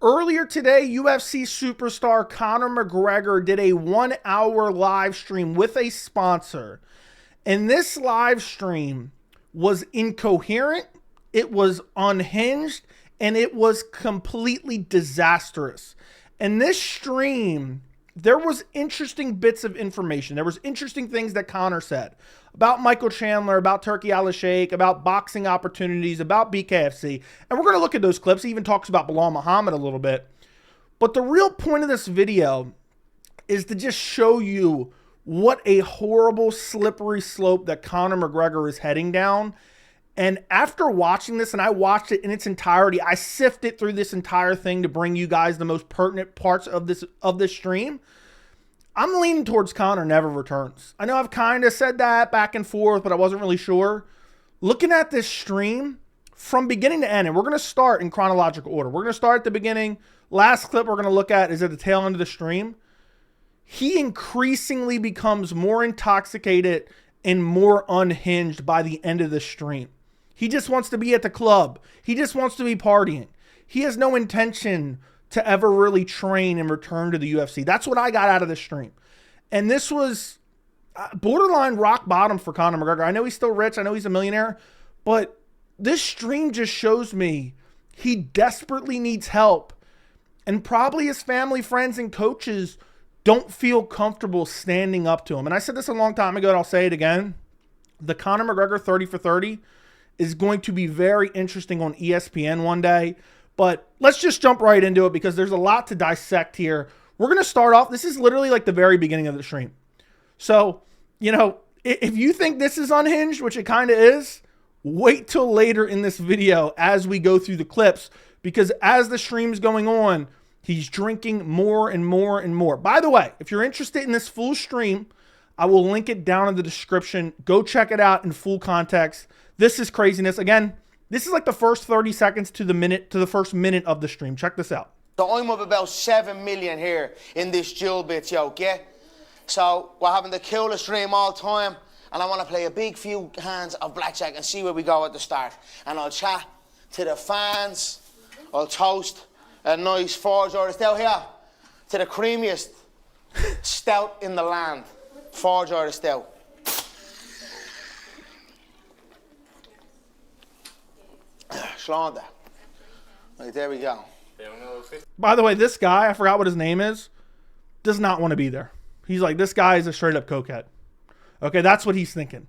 Earlier today, UFC superstar Conor McGregor did a 1-hour live stream with a sponsor. And this live stream was incoherent, it was unhinged, and it was completely disastrous. And this stream, there was interesting bits of information. There was interesting things that Conor said about Michael Chandler, about Turkey Al-Sheikh, about boxing opportunities, about BKFC. And we're going to look at those clips. He even talks about Bilal Muhammad a little bit. But the real point of this video is to just show you what a horrible, slippery slope that Conor McGregor is heading down. And after watching this, and I watched it in its entirety, I sifted through this entire thing to bring you guys the most pertinent parts of this stream. I'm leaning towards Conor never returns. I know I've kind of said that back and forth, but I wasn't really sure. Looking at this stream from beginning to end, and we're going to start in chronological order. We're going to start at the beginning. Last clip we're going to look at is at the tail end of the stream. He increasingly becomes more intoxicated and more unhinged by the end of the stream. He just wants to be at the club. He just wants to be partying. He has no intention to ever really train and return to the UFC. That's what I got out of this stream. And this was borderline rock bottom for Conor McGregor. I know he's still rich. I know he's a millionaire. But this stream just shows me he desperately needs help. And probably his family, friends, and coaches don't feel comfortable standing up to him. And I said this a long time ago, and I'll say it again. The Conor McGregor 30 for 30 is going to be very interesting on ESPN one day. But let's just jump right into it because there's a lot to dissect here. We're going to start off. This is literally like the very beginning of the stream. So, you know, if you think this is unhinged, which it kind of is, wait till later in this video as we go through the clips. Because as the stream's going on, he's drinking more and more and more. By the way, if you're interested in this full stream, I will link it down in the description. Go check it out in full context. This is craziness. Again, this is like the first 30 seconds to the first minute of the stream. Check this out. So I'm up about 7 million here in this jewel bit yoke, yeah? So we're having the coolest stream all time, and I want to play a big few hands of blackjack and see where we go at the start. And I'll chat to the fans. I'll toast a nice Forge Order Stout here to the creamiest stout in the land. Forge Order Stout. Schlander. Right, there we go. By the way, this guy, I forgot what his name is, does not want to be there. He's like, this guy is a straight up cokehead. Okay, that's what he's thinking.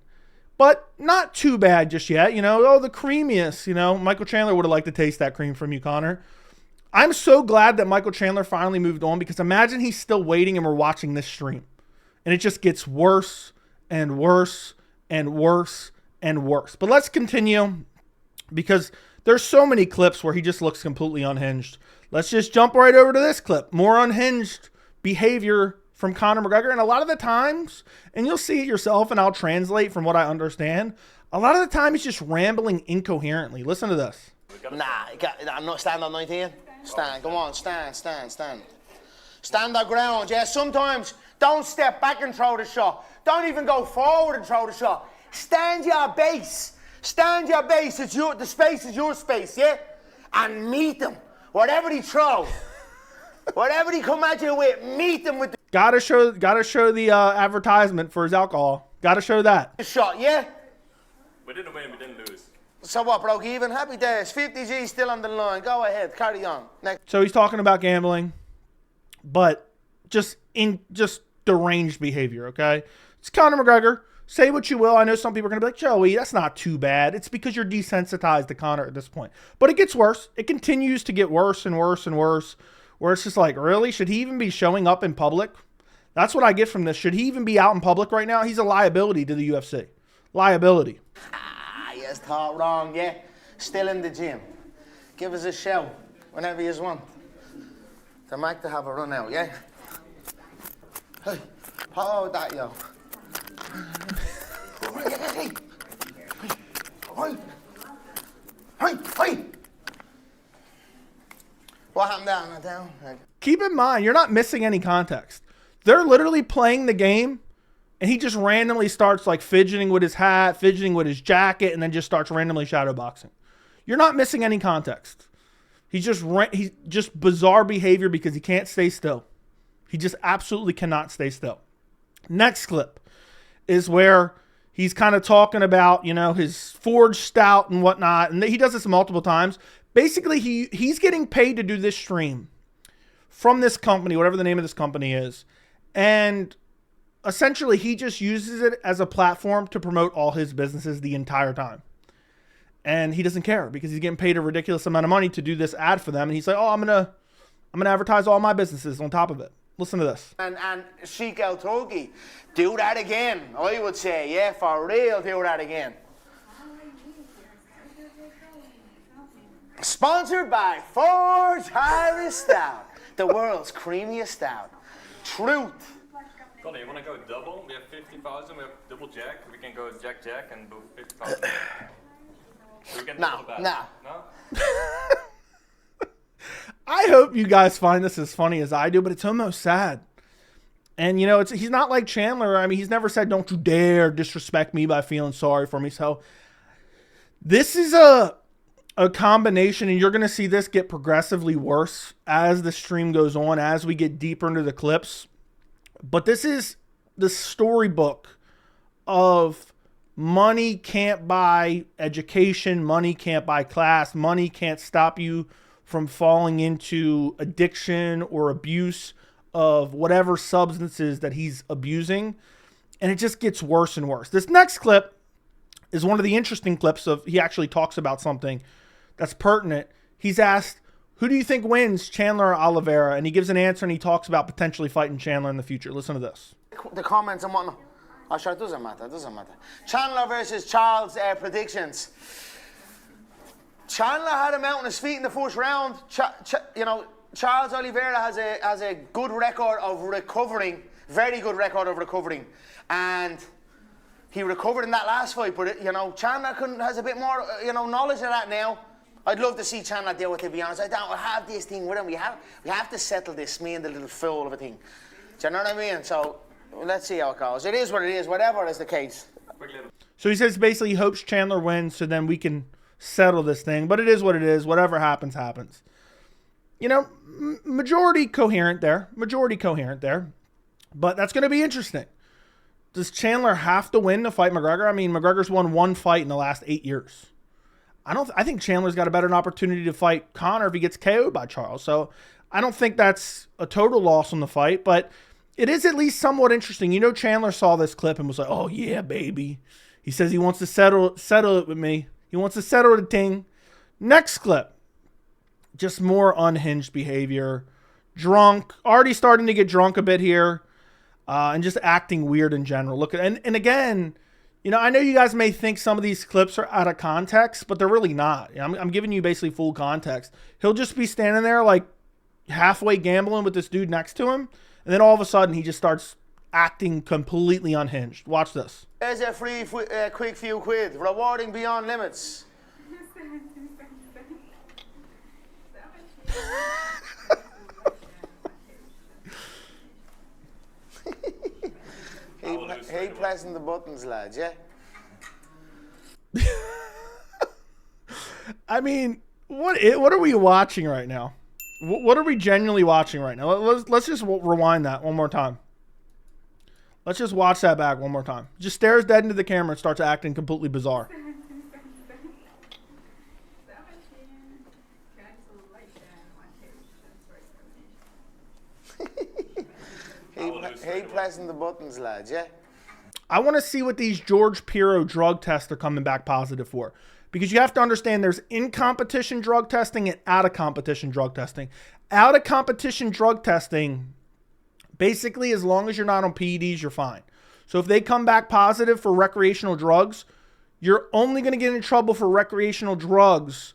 But not too bad just yet. You know, oh, the creamiest. You know, Michael Chandler would have liked to taste that cream from you, Conor. I'm so glad that Michael Chandler finally moved on because imagine he's still waiting and we're watching this stream. And it just gets worse and worse and worse and worse. But let's continue because there's so many clips where he just looks completely unhinged. Let's just jump right over to this clip. More unhinged behavior from Conor McGregor. And a lot of the times, and you'll see it yourself and I'll translate from what I understand, a lot of the time he's just rambling incoherently. Listen to this. Nah, I'm not standing on 19. Stand, come on, stand. Stand our ground, yeah? Sometimes don't step back and throw the shot. Don't even go forward and throw the shot. Stand your base. Stand your base. It's the space is your space, yeah? And meet them. Whatever he throw, whatever he come at you with, meet them with the Gotta show the advertisement for his alcohol. Gotta show that. shot, yeah? We didn't win, we didn't lose. So what, broke even? Happy days. 50G still on the line. Go ahead, carry on. Next. So he's talking about gambling, but just deranged behavior, okay? It's Conor McGregor. Say what you will. I know some people are going to be like, Joey, that's not too bad. It's because you're desensitized to Conor at this point. But it gets worse. It continues to get worse and worse and worse, where it's just like, really? Should he even be showing up in public? That's what I get from this. Should he even be out in public right now? He's a liability to the UFC. Liability. Yes, thought wrong, yeah? Still in the gym. Give us a shout whenever you want. To make to have a run out, yeah? Hey, hold that, yo. Hey. What happened down? Keep in mind, you're not missing any context. They're literally playing the game, and he just randomly starts like fidgeting with his hat, fidgeting with his jacket, and then just starts randomly shadowboxing. You're not missing any context. He's just bizarre behavior because he can't stay still. He just absolutely cannot stay still. Next clip is where he's kind of talking about, you know, his forged stout and whatnot. And he does this multiple times. Basically, he's getting paid to do this stream from this company, whatever the name of this company is. And essentially, he just uses it as a platform to promote all his businesses the entire time. And he doesn't care because he's getting paid a ridiculous amount of money to do this ad for them. And he's like, oh, I'm gonna advertise all my businesses on top of it. Listen to this. And Sheik El Turkey, do that again. I would say, yeah, for real, do that again. Sponsored by Forge Irish Stout, the world's creamiest stout. Truth. Conor, you want to go double? We have 50,000. We have double jack. We can go jack and do 50,000. So we can No. No? I hope you guys find this as funny as I do, but it's almost sad. And, you know, he's not like Chandler. I mean, he's never said, don't you dare disrespect me by feeling sorry for me. So this is a combination, and you're going to see this get progressively worse as the stream goes on, as we get deeper into the clips. But this is the storybook of money can't buy education, money can't buy class, money can't stop you from falling into addiction or abuse of whatever substances that he's abusing. And it just gets worse and worse. This next clip is one of the interesting clips of, he actually talks about something that's pertinent. He's asked, who do you think wins, Chandler or Oliveira? And he gives an answer, and he talks about potentially fighting Chandler in the future. Listen to this. The comments and whatnot. Oh, sure, it doesn't matter. Chandler versus Charles predictions. Chandler had him out on his feet in the first round. You know, Charles Oliveira has a good record of recovering, very good record of recovering, and he recovered in that last fight. But you know, Chandler has a bit more knowledge of that now. I'd love to see Chandler deal with it. To be honest, I don't have this thing with him. We have to settle this. Me and the little fool of a thing. Do you know what I mean? So let's see how it goes. It is what it is. Whatever is the case. So he says basically he hopes Chandler wins, so then we can settle this thing. But it is what it is. Whatever happens, happens. You know, majority coherent there. But that's going to be interesting. Does Chandler have to win to fight McGregor? I mean, McGregor's won one fight in the last 8 years. I think Chandler's got a better opportunity to fight Conor if he gets KO'd by Charles. So I don't think that's a total loss on the fight, but it is at least somewhat interesting. You know, Chandler saw this clip and was like, oh yeah, baby. He says he wants to settle it with me. He wants to settle the thing. Next clip. Just more unhinged behavior. Drunk. Already starting to get drunk a bit here. And just acting weird in general. Look at, and again, you know, I know you guys may think some of these clips are out of context, but they're really not. I'm giving you basically full context. He'll just be standing there like halfway gambling with this dude next to him, and then all of a sudden he just starts acting completely unhinged. Watch this. There's a free quick few quid. Rewarding beyond limits. Hey, pressing the buttons, lads, yeah? I mean, what are we watching right now? What are we genuinely watching right now? Let's just rewind that one more time. Let's just watch that back one more time. Just stares dead into the camera and starts acting completely bizarre. Hey, pressing the buttons, lads, yeah? I want to see what these George Piro drug tests are coming back positive for. Because you have to understand there's in-competition drug testing and out-of-competition drug testing. Out-of-competition drug testing, basically as long as you're not on PEDs, you're fine. So if they come back positive for recreational drugs, you're only going to get in trouble for recreational drugs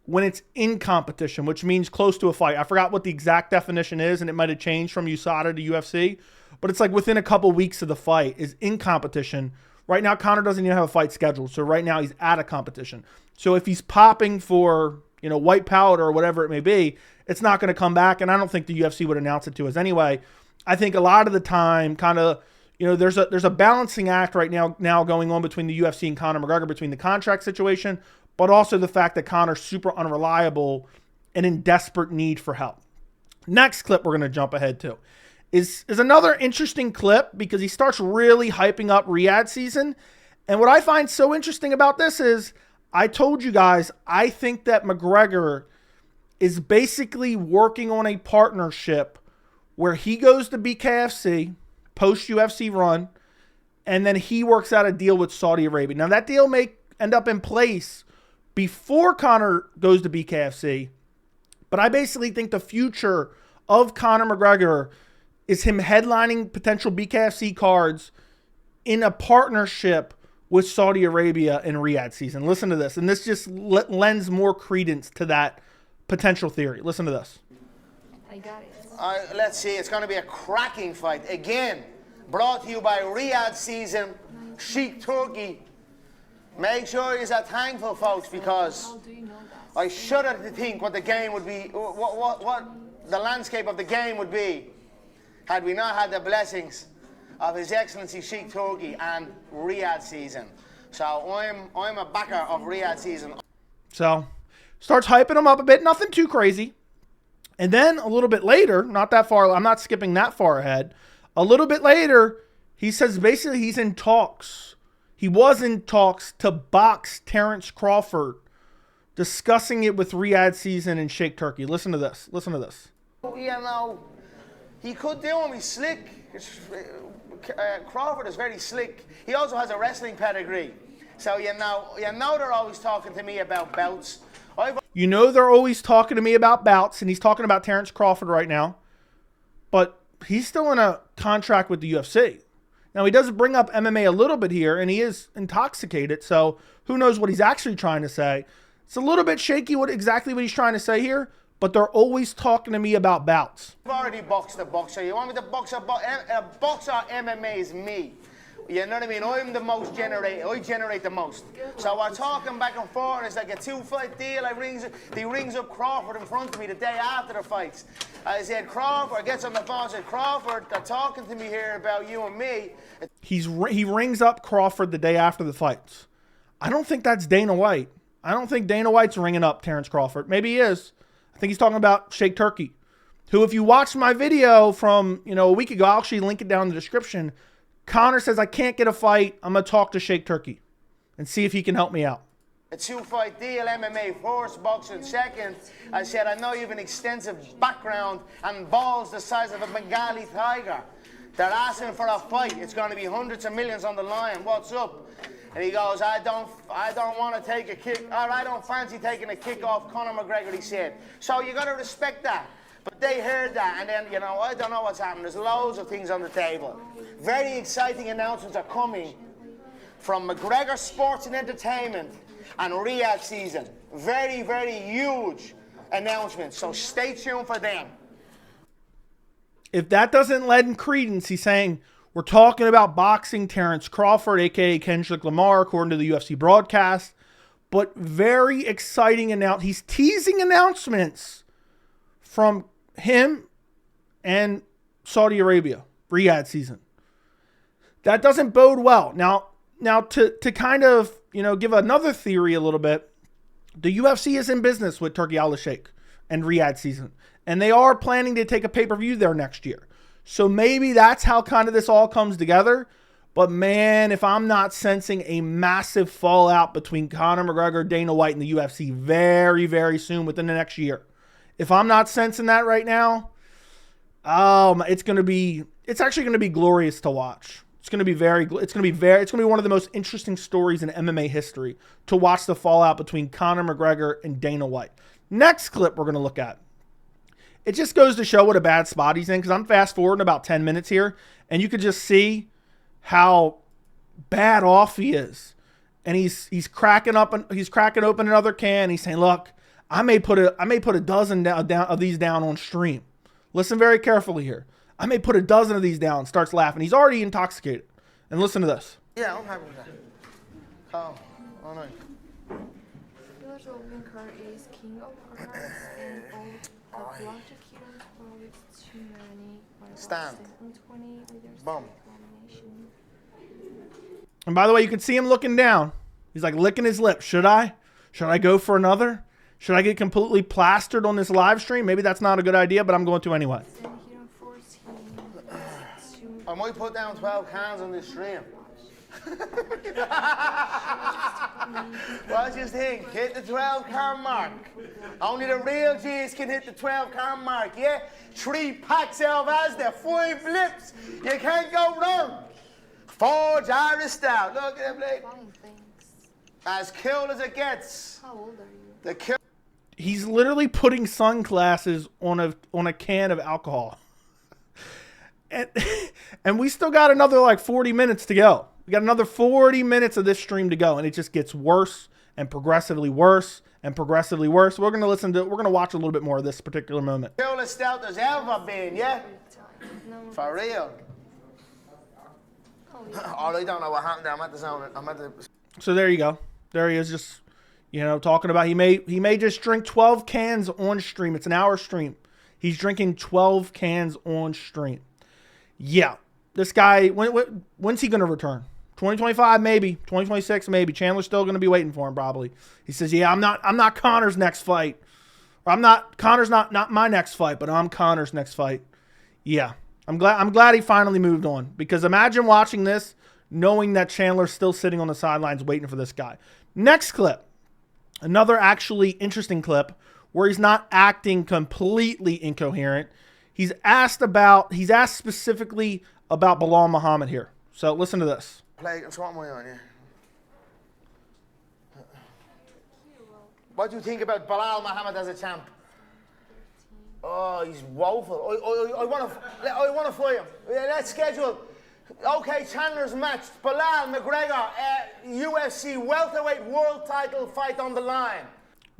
when it's in competition, which means close to a fight. I forgot what the exact definition is, and it might have changed from USADA to UFC, but it's like within a couple weeks of the fight is in competition. Right now, Conor doesn't even have a fight scheduled, so right now he's out of competition. So if he's popping for, you know, white powder or whatever it may be, it's not going to come back, and I don't think the UFC would announce it to us anyway. I think a lot of the time, kind of, you know, there's a balancing act right now going on between the UFC and Conor McGregor, between the contract situation, but also the fact that Conor's super unreliable and in desperate need for help. Next clip we're going to jump ahead to is another interesting clip because he starts really hyping up Riyadh season. And what I find so interesting about this is, I told you guys, I think that McGregor is basically working on a partnership where he goes to BKFC, post-UFC run, and then he works out a deal with Saudi Arabia. Now, that deal may end up in place before Conor goes to BKFC, but I basically think the future of Conor McGregor is him headlining potential BKFC cards in a partnership with Saudi Arabia in Riyadh season. Listen to this. And this just lends more credence to that potential theory. Listen to this. I got it. Let's see. It's going to be a cracking fight. Again, brought to you by Riyadh season, Sheikh Turkey. Make sure you're thankful, folks, because How do you know that? I shudder to think what the game would be, what the landscape of the game would be had we not had the blessings of His Excellency Sheikh Turkey and Riyadh season. So I'm a backer of Riyadh season. So starts hyping him up a bit. Nothing too crazy. And then a little bit later, not that far, I'm not skipping that far ahead. A little bit later, he says basically he's in talks. He was in talks to box Terence Crawford, discussing it with Riyadh season and Sheikh Turkey. Listen to this. Listen to this. You know, he could do him. He's slick. Crawford is very slick. He also has a wrestling pedigree. So you know they're always talking to me about bouts. You know they're always talking to me about bouts, and he's talking about Terence Crawford right now. But he's still in a contract with the UFC. Now, he does bring up MMA a little bit here, and he is intoxicated, so who knows what he's actually trying to say. It's a little bit shaky exactly what he's trying to say here, but they're always talking to me about bouts. I've already boxed a boxer. You want me to box a boxer? MMA is me. You know what I mean? I'm the most generated. I generate the most. So we're talking back and forth. It's like a 2-fight deal. He rings up Crawford in front of me the day after the fights. I said, Crawford gets on the phone and said, Crawford, they're talking to me here about you and me. He rings up Crawford the day after the fights. I don't think that's Dana White. I don't think Dana White's ringing up Terence Crawford. Maybe he is. I think he's talking about Sheikh Turkey, who, if you watched my video from a week ago, I'll actually link it down in the description. Conor says, I can't get a fight. I'm going to talk to Sheikh Turkey and see if he can help me out. A 2-fight deal, MMA first, boxing second. I said, I know you have an extensive background and balls the size of a Bengali tiger. They're asking for a fight. It's going to be hundreds of millions on the line. What's up? And he goes, I don't want to take a kick, or I don't fancy taking a kick off Conor McGregor, he said. So you got to respect that. But they heard that, and then, I don't know what's happening. There's loads of things on the table. Very exciting announcements are coming from McGregor Sports and Entertainment and Riyadh season. Very, very huge announcements, so stay tuned for them. If that doesn't lend credence, he's saying, we're talking about boxing Terence Crawford, a.k.a. Kendrick Lamar, according to the UFC broadcast. But very exciting announcement. He's teasing announcements from him and Saudi Arabia, Riyadh season. That doesn't bode well. Now to kind of, give another theory a little bit, the UFC is in business with Turkey Al-Sheikh and Riyadh season. And they are planning to take a pay-per-view there next year. So maybe that's how kind of this all comes together. But man, if I'm not sensing a massive fallout between Conor McGregor, Dana White, and the UFC very, very soon within the next year. If I'm not sensing that right now, it's actually going to be glorious to watch. It's going to be one of the most interesting stories in MMA history to watch the fallout between Conor McGregor and Dana White. Next clip we're going to look at. It just goes to show what a bad spot he's in, because I'm fast forwarding about 10 minutes here, and you could just see how bad off he is. And he's cracking open another can. He's saying, "Look, I may put a dozen down of these down on stream. Listen very carefully here. I may put a dozen of these down." Starts laughing. He's already intoxicated. And listen to this. Yeah, I'm happy with that. Oh no. Your opening card is King of Hearts and all the block heroes products too many. Stand. Boom. And by the way, you can see him looking down. He's like licking his lips. Should I go for another? Should I get completely plastered on this live stream? Maybe that's not a good idea, but I'm going to anyway. And here on 14, I might put down 12 cans on this stream. What do you think? Hit the 12 can mark. Only the real G's can hit the 12 can mark, yeah? 3 packs of Asda, 5 lips. You can't go wrong. 4 jars of stout. Look at them, like. fine, thanks. As cool as it gets. How old are you? The kill. He's literally putting sunglasses on a can of alcohol. And we still got another like 40 minutes to go. We got another 40 minutes of this stream to go, and it just gets worse and progressively worse and progressively worse. We're gonna watch a little bit more of this particular moment. Coolest stout there's ever been, yeah? No. For real. Oh, yeah. Oh, I don't know what happened there. I'm at the zone. I'm at the. So there you go. There he is, just talking about he may just drink 12 cans on stream. It's an hour stream. He's drinking 12 cans on stream. Yeah, this guy. When's he gonna return? 2025 maybe. 2026 maybe. Chandler's still gonna be waiting for him probably. He says, "Yeah, I'm not Conor's next fight. Or Conor's not my next fight, but I'm Conor's next fight." Yeah, I'm glad he finally moved on, because imagine watching this knowing that Chandler's still sitting on the sidelines waiting for this guy. Next clip. Another actually interesting clip where he's not acting completely incoherent. He's asked specifically about Bilal Muhammad here. So listen to this. Play. What am I on here? What do you think about Bilal Muhammad as a champ? Oh, he's woeful. I want to fight him. Let's schedule. Okay, Chandler's match. Bilal McGregor, UFC welterweight world title fight on the line.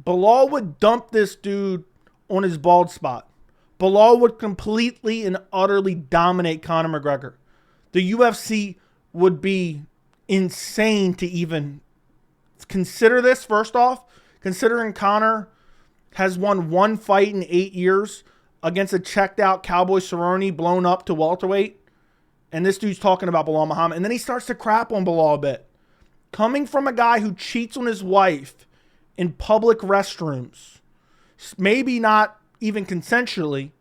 Bilal would dump this dude on his bald spot. Bilal would completely and utterly dominate Conor McGregor. The UFC would be insane to even consider this, first off, considering Conor has won 1 fight in 8 years against a checked out Cowboy Cerrone blown up to welterweight. And this dude's talking about Bilal Muhammad. And then he starts to crap on Bilal a bit. Coming from a guy who cheats on his wife in public restrooms, maybe not even consensually,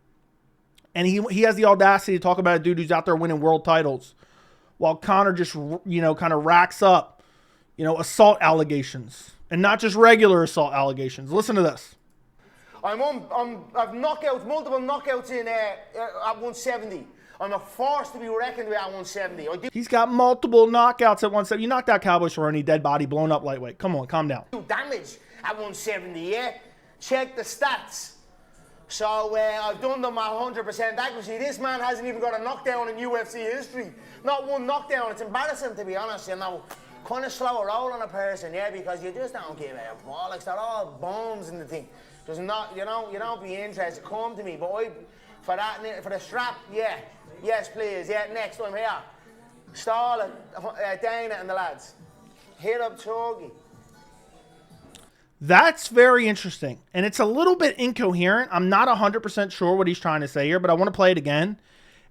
and he has the audacity to talk about a dude who's out there winning world titles, while Conor just, kind of racks up, assault allegations. And not just regular assault allegations. Listen to this. I've multiple knockouts at 170. I'm a force to be reckoned with at 170. He's got multiple knockouts at 170. You knocked out Cowboy Cerrone, dead body, blown up lightweight. Come on, calm down. Damage at 170, yeah? Check the stats. So I've done them at 100% accuracy. This man hasn't even got a knockdown in UFC history. Not one knockdown. It's embarrassing, to be honest, Kind of slow a roll on a person, yeah, because you just don't give a bollocks. They're all bones in the thing. There's not, you don't be interested. Come to me, boy. For the strap, yeah. Yes, please. Yeah, next time here. Stall it, Dana and the lads. Hit up Turkey. That's very interesting. And it's a little bit incoherent. I'm not 100% sure what he's trying to say here, but I want to play it again.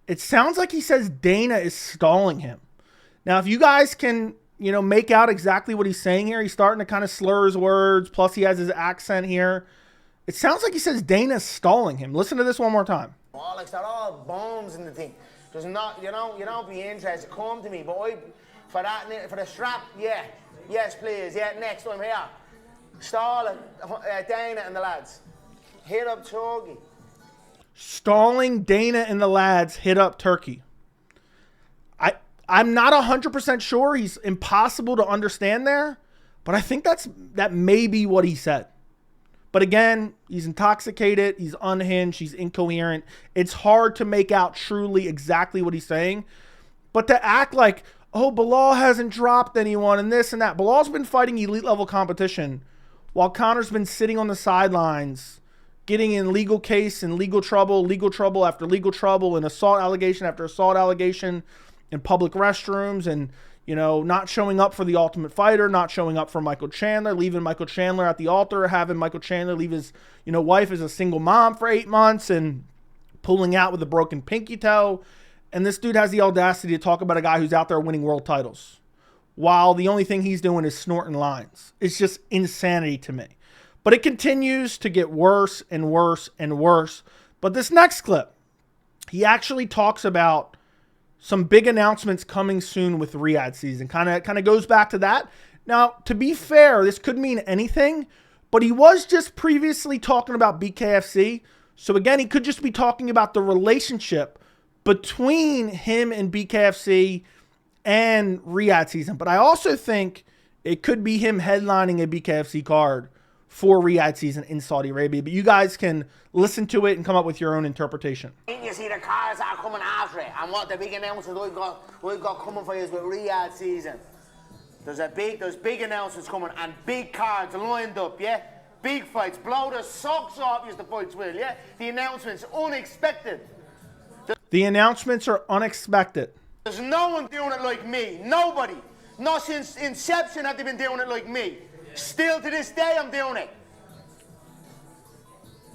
It sounds like he says Dana is stalling him. Now, if you guys can, make out exactly what he's saying here, he's starting to kind of slur his words. Plus, he has his accent here. It sounds like he says Dana's stalling him. Listen to this one more time. Bollocks, they're all bones in the thing. There's not, you don't be interested. Come to me, boy. For the strap, yeah. Yes, please. Yeah, next time here. Stall it, Dana and the lads. Hit up Turkey. Stalling Dana and the lads hit up Turkey. I'm not 100% sure. He's impossible to understand there, but I think that may be what he said. But again, he's intoxicated, he's unhinged, he's incoherent. It's hard to make out truly exactly what he's saying. But to act like, oh, Bilal hasn't dropped anyone and this and that. Bilal's been fighting elite level competition while Conor's been sitting on the sidelines, getting in legal case and legal trouble after legal trouble, and assault allegation after assault allegation in public restrooms, and not showing up for the Ultimate Fighter, not showing up for Michael Chandler, leaving Michael Chandler at the altar, having Michael Chandler leave his wife as a single mom for 8 months, and pulling out with a broken pinky toe. And this dude has the audacity to talk about a guy who's out there winning world titles, while the only thing he's doing is snorting lines. It's just insanity to me. But it continues to get worse and worse and worse. But this next clip, he actually talks about some big announcements coming soon with Riyadh season. Kind of goes back to that. Now, to be fair, this could mean anything, but he was just previously talking about BKFC. So again, he could just be talking about the relationship between him and BKFC and Riyadh season. But I also think it could be him headlining a BKFC card for Riyadh season in Saudi Arabia. But you guys can listen to it and come up with your own interpretation. You see the cars are coming after it, and what the big announcements we've got coming for you is with Riyadh season. There's big announcements coming and big cards lined up, yeah? Big fights, blow the socks off you the fights will, yeah? The announcements, unexpected. The announcements are unexpected. There's no one doing it like me, nobody. Not since inception have they been doing it like me. Still to this day, I'm doing it.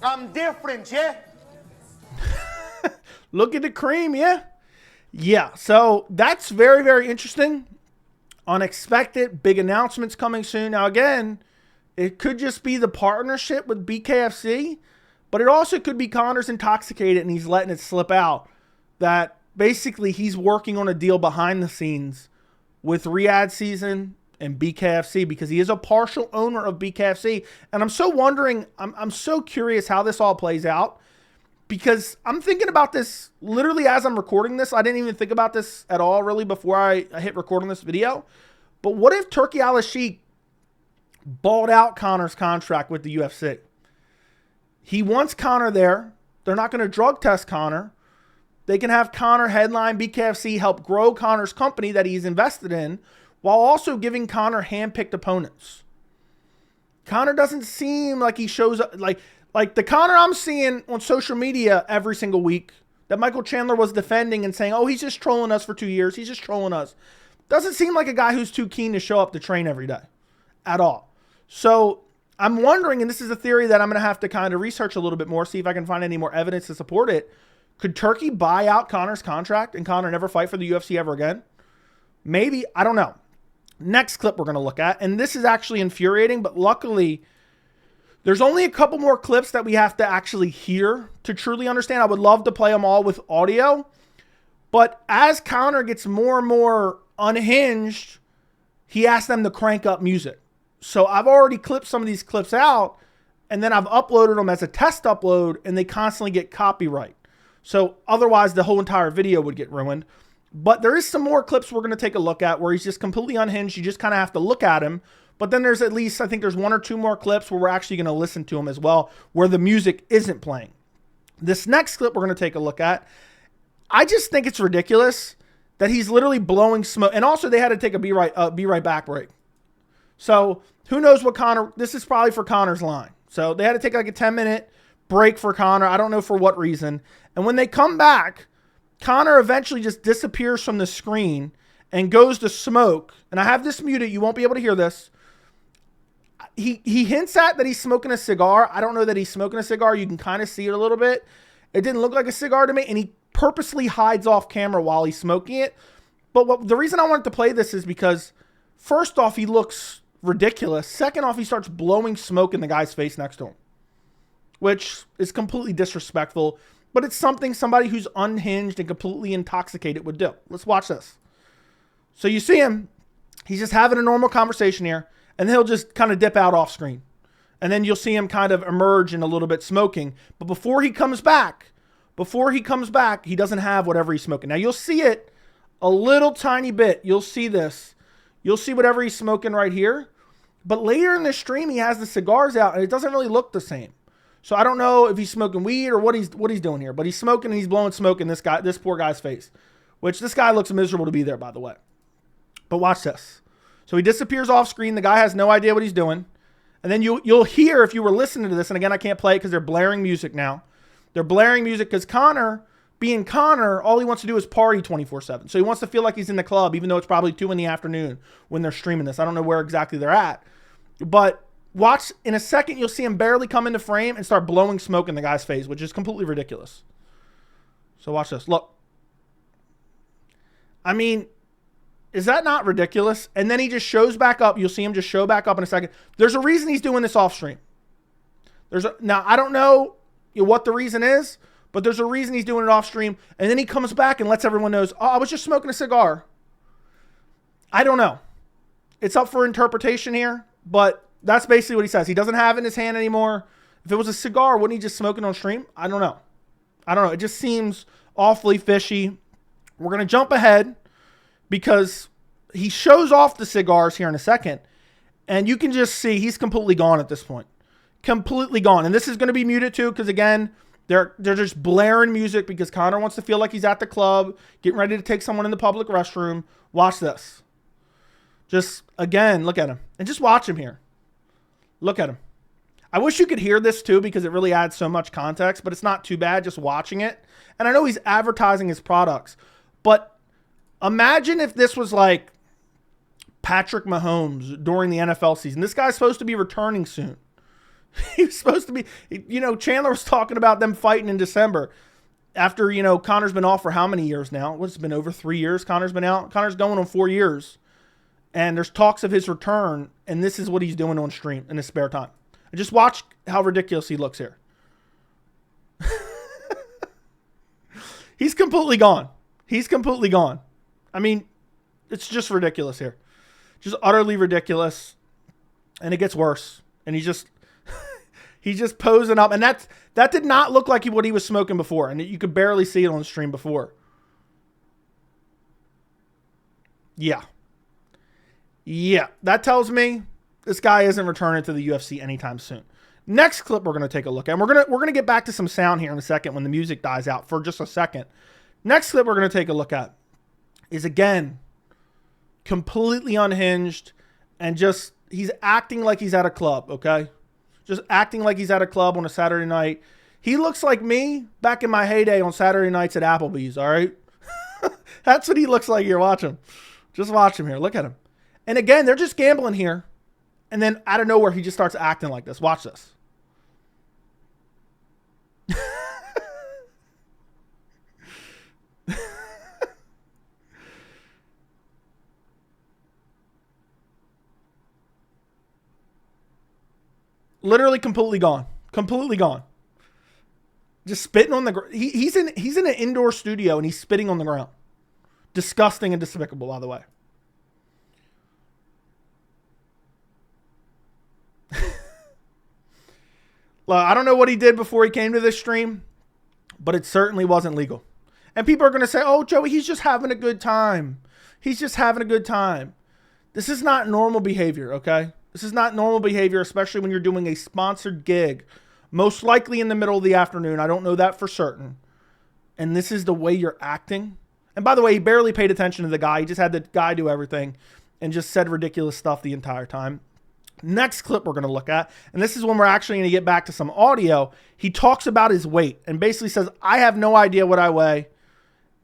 I'm different, yeah? Look at the cream, yeah? Yeah, so that's very, very interesting. Unexpected, big announcements coming soon. Now, again, it could just be the partnership with BKFC, but it also could be Conor's intoxicated and he's letting it slip out that basically he's working on a deal behind the scenes with Riyadh season and BKFC because he is a partial owner of BKFC. And I'm so wondering, I'm so curious how this all plays out because I'm thinking about this literally as I'm recording this. I didn't even think about this at all really before I hit record on this video. But what if Turki Al-Sheikh bought out Conor's contract with the UFC? He wants Conor there. They're not going to drug test Conor. They can have Conor headline BKFC, help grow Conor's company that he's invested in, while also giving Conor handpicked opponents. Conor doesn't seem like he shows up like the Conor I'm seeing on social media every single week that Michael Chandler was defending and saying, oh, he's just trolling us for 2 years. He's just trolling us. Doesn't seem like a guy who's too keen to show up to train every day at all. So I'm wondering, and this is a theory that I'm going to have to kind of research a little bit more, see if I can find any more evidence to support it. Could Turkey buy out Conor's contract and Conor never fight for the UFC ever again? Maybe. I don't know. Next clip we're going to look at, and this is actually infuriating, but luckily there's only a couple more clips that we have to actually hear to truly understand. I would love to play them all with audio, but as Conor gets more and more unhinged, he asks them to crank up music. So I've already clipped some of these clips out, and then I've uploaded them as a test upload, and they constantly get copyright. So otherwise, the whole entire video would get ruined. But there is some more clips we're going to take a look at where he's just completely unhinged. You just kind of have to look at him. But then there's at least, I think there's 1 or 2 more clips where we're actually going to listen to him as well, where the music isn't playing. This next clip we're going to take a look at, I just think it's ridiculous that he's literally blowing smoke. And also they had to take a be right back break. So who knows what Conor, this is probably for Conor's line. So they had to take like a 10-minute break for Conor. I don't know for what reason. And when they come back, Conor eventually just disappears from the screen and goes to smoke. And I have this muted. You won't be able to hear this. He hints at that he's smoking a cigar. I don't know that he's smoking a cigar. You can kind of see it a little bit. It didn't look like a cigar to me. And he purposely hides off camera while he's smoking it. But the reason I wanted to play this is because first off, he looks ridiculous. Second off, he starts blowing smoke in the guy's face next to him, which is completely disrespectful. But it's something somebody who's unhinged and completely intoxicated would do. Let's watch this. So you see him. He's just having a normal conversation here. And he'll just kind of dip out off screen. And then you'll see him kind of emerge and a little bit smoking. But before he comes back, he doesn't have whatever he's smoking. Now you'll see it a little tiny bit. You'll see this. You'll see whatever he's smoking right here. But later in the stream, he has the cigars out and it doesn't really look the same. So I don't know if he's smoking weed or what he's doing here, but he's smoking and he's blowing smoke in this poor guy's face, which this guy looks miserable to be there, by the way. But watch this. So he disappears off screen. The guy has no idea what he's doing. And then you'll hear, if you were listening to this, and again, I can't play it because they're blaring music now. They're blaring music because Conor, being Conor, all he wants to do is party 24/7. So he wants to feel like he's in the club, even though it's probably 2 in the afternoon when they're streaming this. I don't know where exactly they're at. But watch, in a second, you'll see him barely come into frame and start blowing smoke in the guy's face, which is completely ridiculous. So watch this. Look. I mean, is that not ridiculous? And then he just shows back up. You'll see him just show back up in a second. There's a reason he's doing this off stream. Now, I don't know, what the reason is, but there's a reason he's doing it off stream. And then he comes back and lets everyone know, oh, I was just smoking a cigar. I don't know. It's up for interpretation here, but that's basically what he says. He doesn't have it in his hand anymore. If it was a cigar, wouldn't he just smoke it on stream? I don't know. It just seems awfully fishy. We're going to jump ahead because he shows off the cigars here in a second. And you can just see he's completely gone at this point. Completely gone. And this is going to be muted too because, again, they're just blaring music because Conor wants to feel like he's at the club, getting ready to take someone in the public restroom. Watch this. Just, again, look at him. And just watch him here. Look at him. I wish you could hear this too because it really adds so much context, but it's not too bad just watching it. And I know he's advertising his products, but imagine if this was like Patrick Mahomes during the NFL season. This guy's supposed to be returning soon. He's supposed to be, Chandler was talking about them fighting in December after, Conor's been off for how many years now? What's it been, over 3 years Conor's been out? Conor's going on 4 years. And there's talks of his return, and this is what he's doing on stream in his spare time. And just watch how ridiculous he looks here. He's completely gone. He's completely gone. I mean, it's just ridiculous here. Just utterly ridiculous. And it gets worse. And he's just posing up. And that did not look like what he was smoking before. And you could barely see it on the stream before. Yeah. Yeah, that tells me this guy isn't returning to the UFC anytime soon. Next clip we're going to take a look at. And we're going to get back to some sound here in a second when the music dies out for just a second. Next clip we're going to take a look at is, again, completely unhinged and just he's acting like he's at a club, okay? Just acting like he's at a club on a Saturday night. He looks like me back in my heyday on Saturday nights at Applebee's, all right? That's what he looks like here. Watch him. Just watch him here. Look at him. And again, they're just gambling here. And then out of nowhere, he just starts acting like this. Watch this. Literally completely gone. Completely gone. Just spitting on the ground. He's in an indoor studio and he's spitting on the ground. Disgusting and despicable, by the way. I don't know what he did before he came to this stream, but it certainly wasn't legal. And people are going to say, oh, Joey, he's just having a good time. He's just having a good time. This is not normal behavior, okay? This is not normal behavior, especially when you're doing a sponsored gig, most likely in the middle of the afternoon. I don't know that for certain. And this is the way you're acting. And by the way, he barely paid attention to the guy. He just had the guy do everything and just said ridiculous stuff the entire time. Next clip we're going to look at, and this is when we're actually going to get back to some audio. He talks about his weight and basically says, I have no idea what I weigh,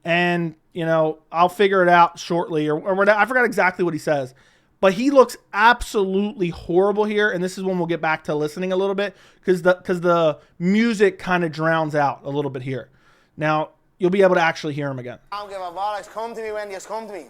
and, I'll figure it out shortly, or whatever. I forgot exactly what he says, but he looks absolutely horrible here, and this is when we'll get back to listening a little bit, because the music kind of drowns out a little bit here. Now, you'll be able to actually hear him again. I don't give a bollocks. Come to me, Wendy. Just come to me.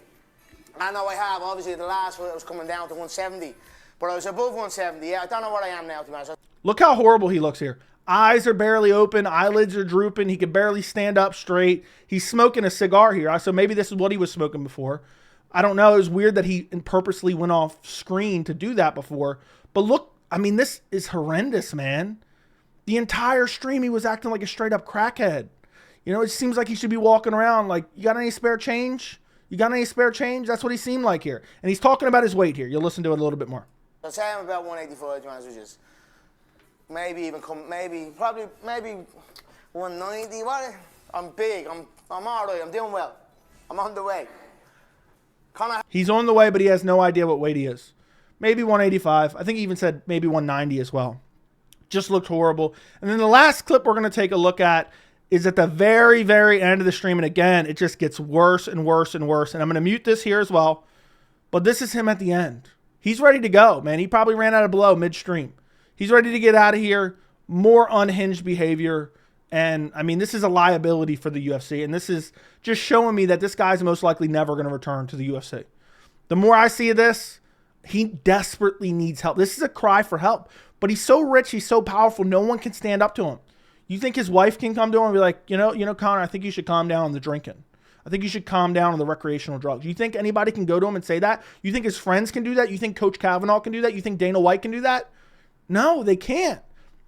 I know I have. Obviously, the last one, it was coming down to 170. But I was above 170. Yeah, I don't know what I am now, to be honest. Look how horrible he looks here. Eyes are barely open. Eyelids are drooping. He could barely stand up straight. He's smoking a cigar here. So maybe this is what he was smoking before. I don't know. It was weird that he purposely went off screen to do that before. But look, I mean, this is horrendous, man. The entire stream, he was acting like a straight up crackhead. It seems like he should be walking around like, you got any spare change? You got any spare change? That's what he seemed like here. And he's talking about his weight here. You'll listen to it a little bit more. I'd say I'm about 185, which is maybe maybe 190. What? I'm big. I'm all right. I'm doing well. I'm on the way. He's on the way, but he has no idea what weight he is. Maybe 185. I think he even said maybe 190 as well. Just looked horrible. And then the last clip we're going to take a look at is at the very, very end of the stream. And again, it just gets worse and worse and worse. And I'm going to mute this here as well. But this is him at the end. He's ready to go, man. He probably ran out of blow midstream. He's ready to get out of here. More unhinged behavior. And, I mean, this is a liability for the UFC. And this is just showing me that this guy's most likely never going to return to the UFC. The more I see of this, He desperately needs help. This is a cry for help. But he's so rich, he's so powerful, no one can stand up to him. You think his wife can come to him and be like, you know, Conor, I think you should calm down on the drinking. I think you should calm down on the recreational drugs. You think anybody can go to him and say that? You think his friends can do that? You think Coach Kavanaugh can do that? You think Dana White can do that? No, they can't.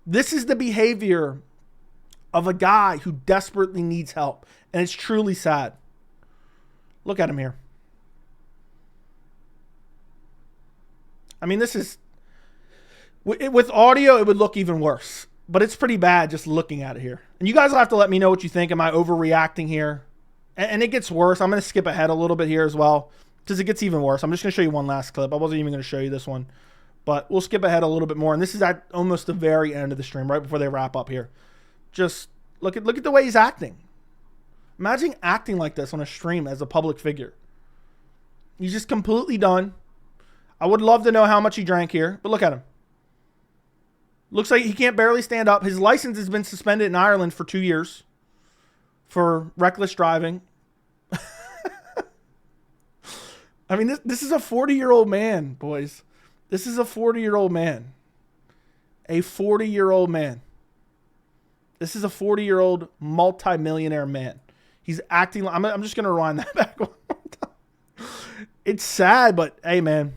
This is the behavior of a guy who desperately needs help. And it's truly sad. Look at him here. I mean, this is... With audio, it would look even worse. But it's pretty bad just looking at it here. And you guys will have to let me know what you think. Am I overreacting here? And it gets worse. I'm going to skip ahead a little bit here as well, because it gets even worse. I'm just going to show you one last clip. I wasn't even going to show you this one. But we'll skip ahead a little bit more. And this is at almost the very end of the stream, right before they wrap up here. Just look at the way he's acting. Imagine acting like this on a stream as a public figure. He's just completely done. I would love to know how much he drank here, but look at him. Looks like he can't barely stand up. His license has been suspended in Ireland for 2 years for reckless driving. I mean, this is a 40-year-old man, boys. This is a 40-year-old man. A 40-year-old man. This is a 40-year-old multimillionaire man. He's acting like... I'm just going to rewind that back one more time. It's sad, but hey, man.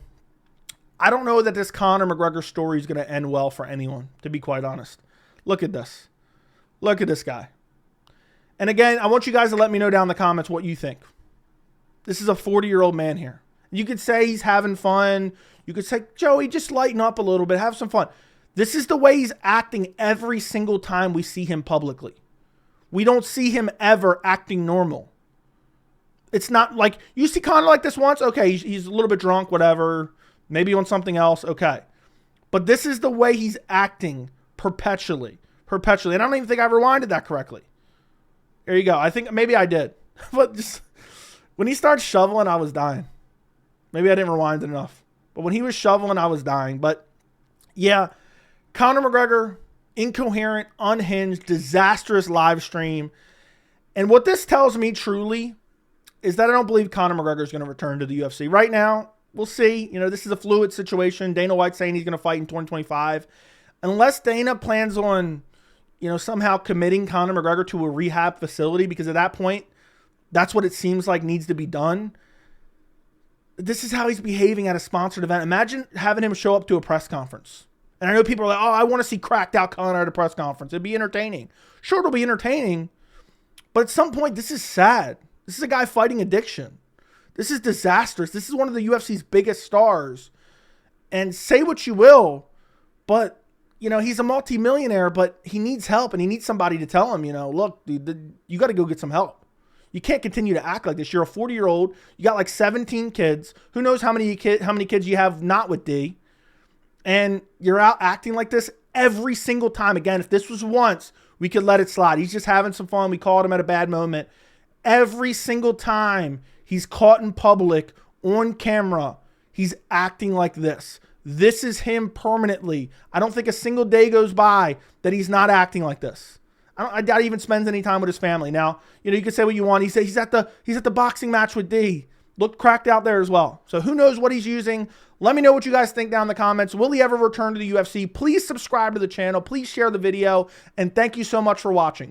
I don't know that this Conor McGregor story is going to end well for anyone, to be quite honest. Look at this. Look at this guy. And again, I want you guys to let me know down in the comments what you think. This is a 40-year-old man here. You could say he's having fun. You could say, Joey, just lighten up a little bit. Have some fun. This is the way he's acting every single time we see him publicly. We don't see him ever acting normal. It's not like, you see Conor like this once? Okay, he's a little bit drunk, whatever. Maybe on something else, okay. But this is the way he's acting perpetually. Perpetually. And I don't even think I rewinded that correctly. There you go. I think maybe I did. But just when he started shoveling, I was dying. Maybe I didn't rewind it enough. But when he was shoveling, I was dying. But yeah, Conor McGregor, incoherent, unhinged, disastrous live stream. And what this tells me truly is that I don't believe Conor McGregor is going to return to the UFC. Right now, we'll see. You know, this is a fluid situation. Dana White's saying he's going to fight in 2025. Unless Dana plans on, you know, somehow committing Conor McGregor to a rehab facility, because at that point, that's what it seems like needs to be done. This is how he's behaving at a sponsored event. Imagine having him show up to a press conference. And I know people are like, oh, I want to see cracked out Conor at a press conference. It'd be entertaining. Sure, it'll be entertaining. But at some point, this is sad. This is a guy fighting addiction. This is disastrous. This is one of the UFC's biggest stars. And say what you will, but, you know, he's a multimillionaire, but he needs help, and he needs somebody to tell him, you know, look, dude, you got to go get some help. You can't continue to act like this. You're a 40-year-old. You got like 17 kids. Who knows how many kids you have not with D. And you're out acting like this every single time. Again, if this was once, we could let it slide. He's just having some fun. We called him at a bad moment. Every single time he's caught in public, on camera, he's acting like this. This is him permanently. I don't think a single day goes by that he's not acting like this. I doubt he even spends any time with his family. Now, you know, you can say what you want. He's at the boxing match with D. Looked cracked out there as well. So who knows what he's using. Let me know what you guys think down in the comments. Will he ever return to the UFC? Please subscribe to the channel. Please share the video. And thank you so much for watching.